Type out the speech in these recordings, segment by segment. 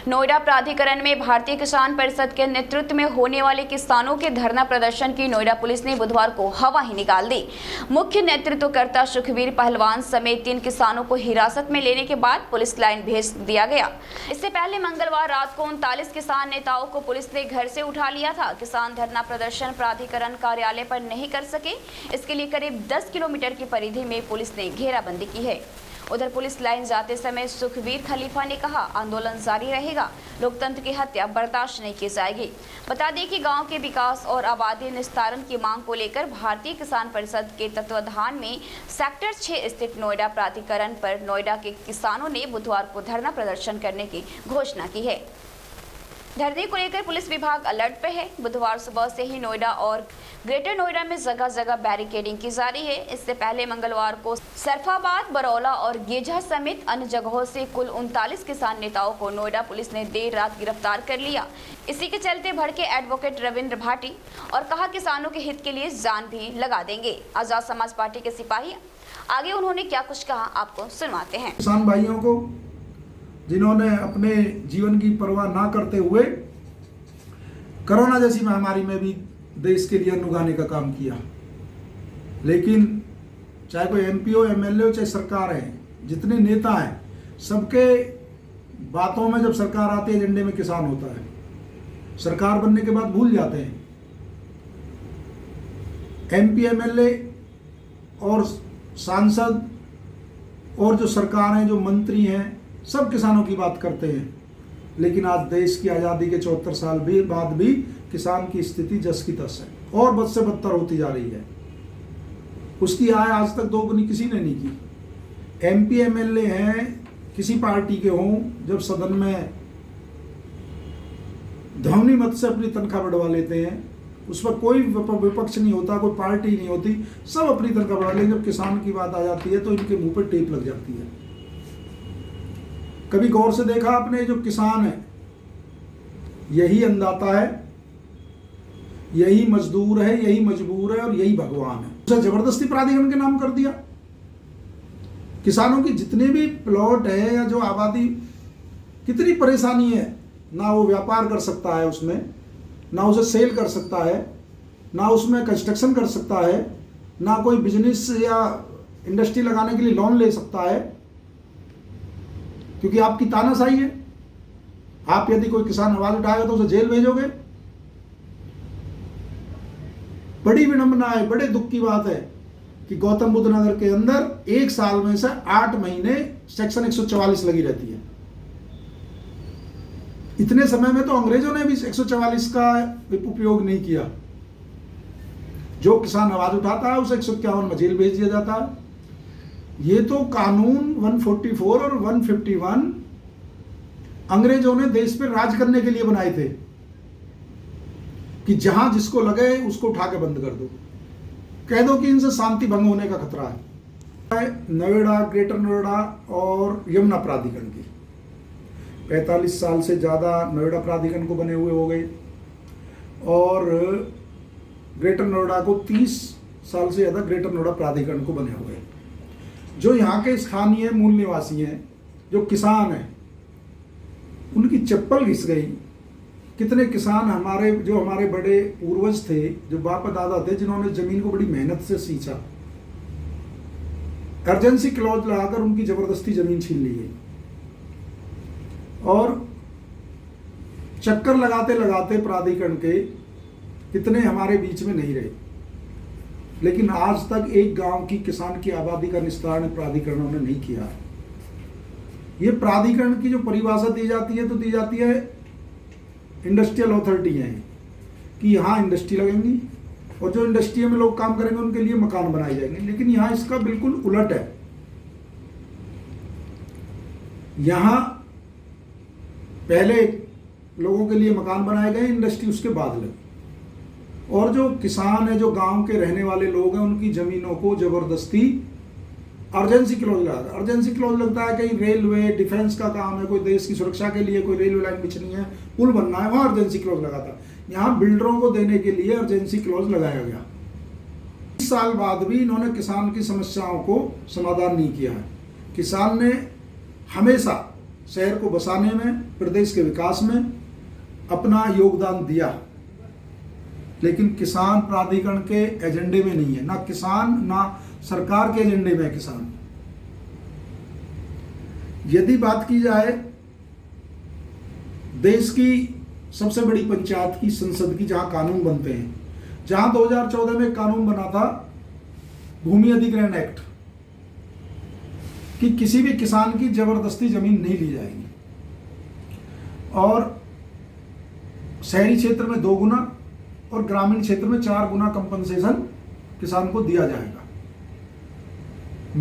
नोएडा प्राधिकरण में भारतीय किसान परिषद के नेतृत्व में होने वाले किसानों के धरना प्रदर्शन की नोएडा पुलिस ने बुधवार को हवा ही निकाल दी। मुख्य नेतृत्वकर्ता सुखवीर पहलवान समेत 3 किसानों को हिरासत में लेने के बाद पुलिस लाइन भेज दिया गया। इससे पहले मंगलवार रात को 39 किसान नेताओं को पुलिस ने घर से उठा लिया था। किसान धरना प्रदर्शन प्राधिकरण कार्यालय पर नहीं कर सके, इसके लिए करीब 10 किलोमीटर की परिधि में पुलिस ने घेराबंदी की है। उधर पुलिस लाइन जाते समय सुखवीर खलीफा ने कहा, आंदोलन जारी रहेगा, लोकतंत्र की हत्या बर्दाश्त नहीं की जाएगी। बता दें कि गांव के विकास और आबादी निस्तारण की मांग को लेकर भारतीय किसान परिषद के तत्वाधान में सेक्टर 6 स्थित नोएडा प्राधिकरण पर नोएडा के किसानों ने बुधवार को धरना प्रदर्शन करने की घोषणा की है। धरने को लेकर पुलिस विभाग अलर्ट पे है। बुधवार सुबह से ही नोएडा और ग्रेटर नोएडा में जगह जगह बैरिकेडिंग की जा रही है। इससे पहले मंगलवार को सरफाबाद, बरौला और गेजा समेत अन्य जगहों से कुल 39 किसान नेताओं को नोएडा पुलिस ने देर रात गिरफ्तार कर लिया। इसी के चलते भड़के एडवोकेट रविंद्र भाटी और कहा किसानों के हित के लिए जान भी लगा देंगे। आजाद समाज पार्टी के सिपाही आगे उन्होंने क्या कुछ कहा, आपको सुनवाते हैं। किसान भाइयों को जिन्होंने अपने जीवन की परवाह ना करते हुए कोरोना जैसी महामारी में भी देश के लिए अन्न उगाने का काम किया, लेकिन चाहे कोई एमपी हो, एमएलए हो, चाहे सरकार है, जितने नेता हैं, सबके बातों में जब सरकार आती है एजेंडे में किसान होता है। सरकार बनने के बाद भूल जाते हैं। एमपी, एमएलए और सांसद और जो सरकार हैं, जो मंत्री हैं, सब किसानों की बात करते हैं, लेकिन आज देश की आज़ादी के 74 साल बाद भी किसान की स्थिति जस की तस है और बद से बदतर होती जा रही है। उसकी आय आज तक दोगुनी किसी ने नहीं की। एमपी, एमएलए हैं, किसी पार्टी के हों, जब सदन में ध्वनि मत से अपनी तनख्वाह बढ़वा लेते हैं, उस पर कोई विपक्ष नहीं होता, कोई पार्टी नहीं होती, सब अपनी तनख्वाह बढ़ा लेंगे। जब किसान की बात आ जाती है तो इनके मुंह पर टेप लग जाती है। कभी गौर से देखा आपने, जो किसान है यही अन्नदाता है, यही मजदूर है, यही मजबूर है और यही भगवान है। उसे जबरदस्ती प्राधिकरण के नाम कर दिया। किसानों की जितने भी प्लॉट है या जो आबादी, कितनी परेशानी है, ना वो व्यापार कर सकता है उसमें, ना उसे सेल कर सकता है, ना उसमें कंस्ट्रक्शन कर सकता है, ना कोई बिजनेस या इंडस्ट्री लगाने के लिए लोन ले सकता है, क्योंकि आपकी तानाशाही है। आप यदि कोई किसान आवाज उठाएगा तो उसे जेल भेजोगे। बड़ी विडंबना है, बड़े दुख की बात है कि गौतम बुद्ध नगर के अंदर एक साल में से 8 महीने सेक्शन 144 लगी रहती है। इतने समय में तो अंग्रेजों ने भी 144 का उपयोग नहीं किया। जो किसान आवाज उठाता है उसे 151 में जेल भेज दिया जाता है। ये तो कानून 144 और 151 अंग्रेजों ने देश पे राज करने के लिए बनाए थे कि जहां जिसको लगे उसको उठा के बंद कर दो, कह दो कि इनसे शांति भंग होने का खतरा है। नोएडा, ग्रेटर नोएडा और यमुना प्राधिकरण की 45 साल से ज़्यादा नोएडा प्राधिकरण को बने हुए हो गए और ग्रेटर नोएडा को 30 साल से ज़्यादा ग्रेटर नोएडा प्राधिकरण को बने हुए। जो यहाँ के स्थानीय मूल निवासी हैं, जो किसान हैं, उनकी चप्पल घिस गई। कितने किसान जो हमारे बड़े पूर्वज थे, जो बाप दादा थे, जिन्होंने जमीन को बड़ी मेहनत से सींचा, अर्जेंसी क्लॉज लगाकर उनकी जबरदस्ती जमीन छीन ली गई और चक्कर लगाते लगाते प्राधिकरण के कितने हमारे बीच में नहीं रहे। लेकिन आज तक एक गांव की किसान की आबादी का निस्तारण प्राधिकरणों ने नहीं किया। ये प्राधिकरण की जो परिभाषा दी जाती है, तो दी जाती है इंडस्ट्रियल अथॉरिटी है कि यहाँ इंडस्ट्री लगेंगी और जो इंडस्ट्री में लोग काम करेंगे उनके लिए मकान बनाए जाएंगे। लेकिन यहाँ इसका बिल्कुल उलट है। यहाँ पहले लोगों के लिए मकान बनाए गए, इंडस्ट्री उसके बाद लगी, और जो किसान है, जो गांव के रहने वाले लोग हैं, उनकी जमीनों को जबरदस्ती अर्जेंसी क्लॉज लगा। अर्जेंसी क्लॉज लगता है कहीं रेलवे, डिफेंस का काम है, कोई देश की सुरक्षा के लिए कोई रेलवे लाइन बिछनी है, पुल बनना है, वहां अर्जेंसी क्लॉज लगाता। यहाँ बिल्डरों को देने के लिए अर्जेंसी क्लॉज लगाया गया। 20 साल बाद भी इन्होंने किसान की समस्याओं को समाधान नहीं किया है। किसान ने हमेशा शहर को बसाने में, प्रदेश के विकास में अपना योगदान दिया, लेकिन किसान प्राधिकरण के एजेंडे में नहीं है। ना किसान, ना सरकार के एजेंडे में है किसान। यदि बात की जाए देश की सबसे बड़ी पंचायत की, संसद की, जहां कानून बनते हैं, जहां 2014 में कानून बना था भूमि अधिग्रहण एक्ट, कि किसी भी किसान की जबरदस्ती जमीन नहीं ली जाएगी और शहरी क्षेत्र में 2 गुना और ग्रामीण क्षेत्र में 4 गुना कंपनसेशन किसान को दिया जाएगा।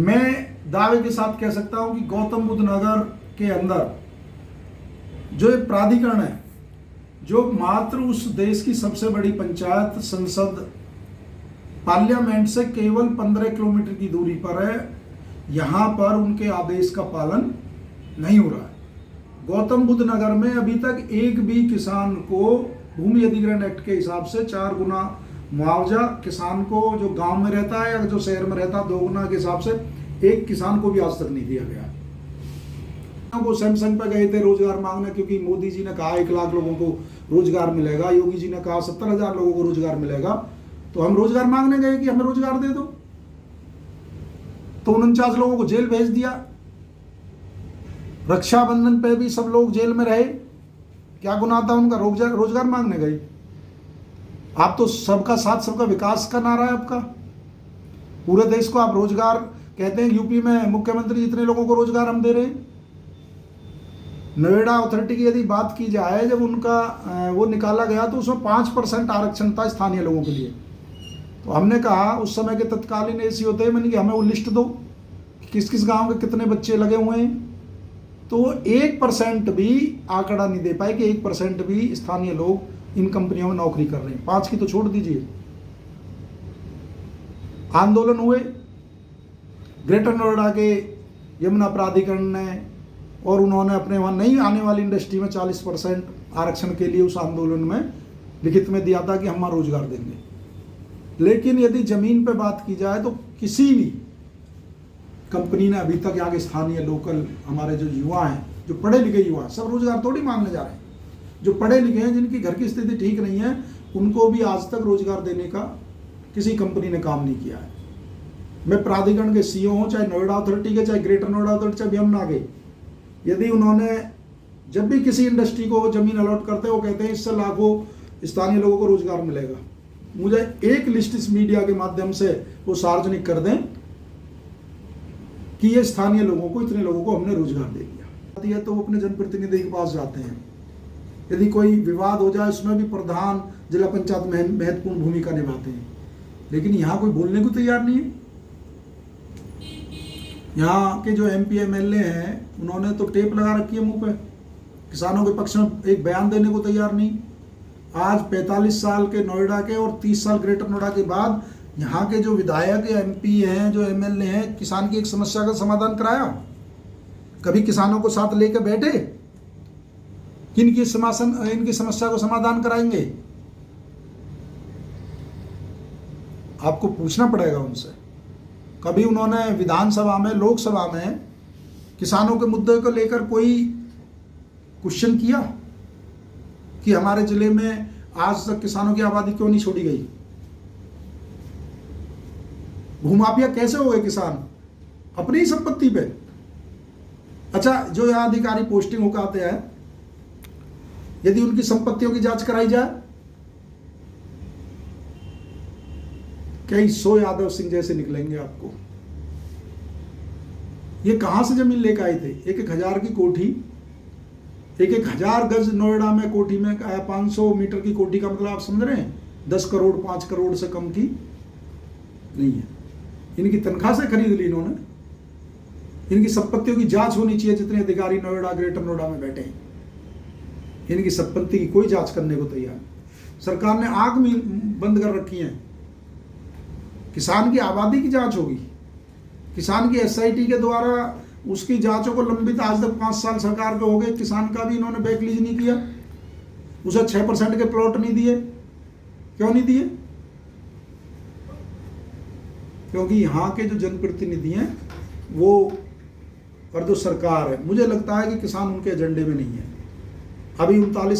मैं दावे के साथ कह सकता हूं कि गौतम बुद्ध नगर के अंदर जो एक प्राधिकरण है, जो मात्र उस देश की सबसे बड़ी पंचायत, संसद, पार्लियामेंट से केवल 15 किलोमीटर की दूरी पर है, यहां पर उनके आदेश का पालन नहीं हो रहा है। गौतम बुद्ध नगर में अभी तक एक भी किसान को भूमि अधिग्रहण एक्ट के हिसाब से 4 गुना मुआवजा किसान को, जो गांव में रहता है या जो शहर में रहता है, 2 गुना के हिसाब से एक किसान को भी आज तक नहीं दिया गया। वो सैमसंग पे गए थे रोजगार मांगने, क्योंकि मोदी जी ने कहा 1 लाख लोगों को रोजगार मिलेगा, योगी जी ने कहा 70,000 लोगों को रोजगार मिलेगा, तो हम रोजगार मांगने गए कि हमें रोजगार दे दो, तो 49 लोगों को जेल भेज दिया। रक्षाबंधन पे भी सब लोग जेल में रहे, क्या गुनाह था उनका? रोजगार मांगने गए। आप तो सबका साथ सबका विकास का नारा है आपका, पूरे देश को आप रोजगार कहते हैं। यूपी में मुख्यमंत्री जितने लोगों को रोजगार हम दे रहे हैं। नोएडा अथॉरिटी की यदि बात की जाए, जब उनका वो निकाला गया तो उसमें 5% आरक्षण था स्थानीय लोगों के लिए। तो हमने कहा, उस समय के तत्कालीन एसी होते हैं, मैंने कि हमें वो लिस्ट दो, किस किस गांव के कितने बच्चे लगे हुए हैं। तो 1% भी आंकड़ा नहीं दे पाए कि 1% भी स्थानीय लोग इन कंपनियों में नौकरी कर रहे हैं। 5 की तो छोड़ दीजिए। आंदोलन हुए ग्रेटर नोएडा के यमुना प्राधिकरण ने, और उन्होंने अपने वहाँ नहीं आने वाली इंडस्ट्री में 40% आरक्षण के लिए उस आंदोलन में लिखित में दिया था कि हम रोजगार देंगे। लेकिन यदि जमीन पे बात की जाए तो किसी भी कंपनी ने अभी तक यहाँ के स्थानीय लोकल हमारे जो युवा हैं, जो पढ़े लिखे युवा, सब रोजगार थोड़ी मांगने जा रहे हैं। जो पढ़े लिखे हैं, जिनकी घर की स्थिति ठीक नहीं है, उनको भी आज तक रोजगार देने का किसी कंपनी ने काम नहीं किया है। मैं प्राधिकरण के सीईओ हूँ, चाहे नोएडा अथॉरिटी के, चाहे ग्रेटर नोएडा अथॉरिटी, चाहे यमुना के, यदि उन्होंने जब भी किसी इंडस्ट्री को जमीन अलॉट करते हैं, वो कहते हैं इससे लाखों स्थानीय लोगों को रोजगार मिलेगा। मुझे एक लिस्ट इस मीडिया के माध्यम से वो सार्वजनिक कर दें कि ये स्थानीय लोगों को, इतने लोगों को हमने रोजगार दे दिया। तो वो अपने जनप्रतिनिधि के पास जाते हैं। यदि कोई विवाद हो जाए, उसमें भी प्रधान, जिला पंचायत महत्वपूर्ण भूमिका निभाते हैं। लेकिन यहाँ कोई बोलने को तैयार नहीं है। यहाँ के जो MP MLA हैं, उन्होंने तो टेप लगा रखी है मुंह पे, किसानों के पक्ष में एक बयान देने को तैयार नहीं। आज 45 साल के नोएडा के और 30 साल ग्रेटर नोएडा के बाद यहाँ के जो विधायक या MP हैं, जो MLA हैं, किसान की एक समस्या का समाधान कराया? कभी किसानों को साथ लेकर बैठे कि इनकी समस्या को समाधान कराएंगे? आपको पूछना पड़ेगा उनसे। कभी उन्होंने विधानसभा में, लोकसभा में किसानों के मुद्दे को लेकर कोई क्वेश्चन किया कि हमारे जिले में आज तक किसानों की आबादी क्यों नहीं छोड़ी गई? भूमाफिया कैसे हो गए किसान अपनी ही संपत्ति पे? अच्छा, जो यहाँ अधिकारी पोस्टिंग होकर आते हैं, यदि उनकी संपत्तियों की जांच कराई जाए, कई 100 यादव सिंह जैसे निकलेंगे आपको। ये कहां से जमीन लेकर आए थे? 1,000 की कोठी, 1,000 गज नोएडा में कोठी में 500 मीटर की कोठी का मतलब आप समझ रहे हैं? 10 करोड़ 5 करोड़ से कम की नहीं है। इनकी तनख्वाह से खरीद ली इन्होंने। इनकी संपत्तियों की जांच होनी चाहिए। जितने अधिकारी नोएडा, ग्रेटर नोएडा में बैठे हैं, इनकी संपत्ति की कोई जांच करने को तैयार नहीं। सरकार ने आंख में बंद कर रखी है। किसान की आबादी की जांच होगी, किसान की SIT के द्वारा उसकी जांचों को लंबित आज तक 5 साल सरकार के हो गए। किसान का भी इन्होंने बैकलीज नहीं किया, उसे 6% के प्लॉट नहीं दिए। क्यों नहीं दिए? क्योंकि यहाँ के जो जनप्रतिनिधि हैं वो और जो सरकार है, मुझे लगता है कि किसान उनके एजेंडे में नहीं है। अभी 39